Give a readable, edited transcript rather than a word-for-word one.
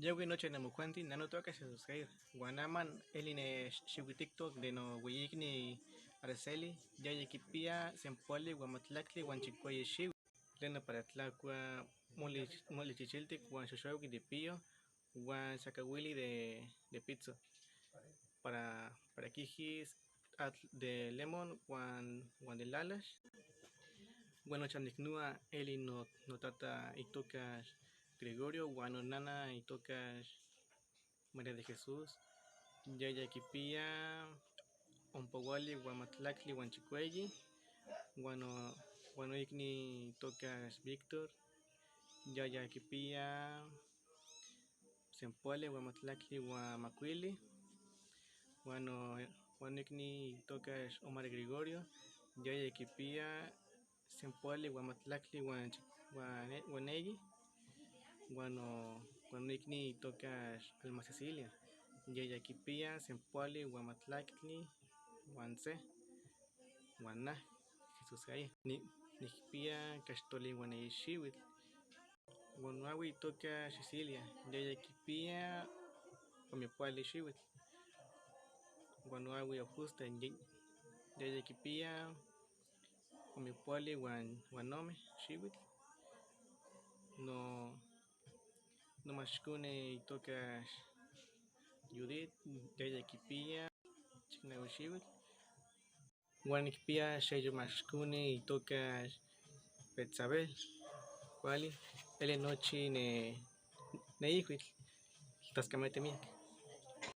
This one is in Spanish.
Yawi noche namukuanti nano toca se suscribir. Guanaman eline shiwitiktok de no wiyikni Araceli ya yakipia sempoli guamatlactli guanchicueye shiwi. Lena para tlacua moli chichiltic guan xoxowi de pio guan sacawili de pizza. Para quijis de lemon guan de lalas. Bueno chanicnua eli no tata itokas Gregorio guano nana itokas María de Jesús yaya kipia ompowali guamatlactli guanchicueyi guano ikni tokas Víctor yaya kipia sempoale guamatlactli guamacuili guano ikni tokas Omar Gregorio yaya kipia sempoale guamatlactli guaneyi guano ikni tokas Alma Cecilia yaya kipia sempoale guamatlactli guanse guana Jesús Gai nikpia kaxtoli guaneixiuitl guanawi toka Cecilia yaya kipia omipoali xiuitl guanawi Augusta yaya kipia omipoali guanome xiuitl no maxkune tokas Judith yaya kipia chiknawi xiuitl guan nikpia xeyo maxkune tokas Betsabel kuali eli nochi ne ijuitl taskamati miak.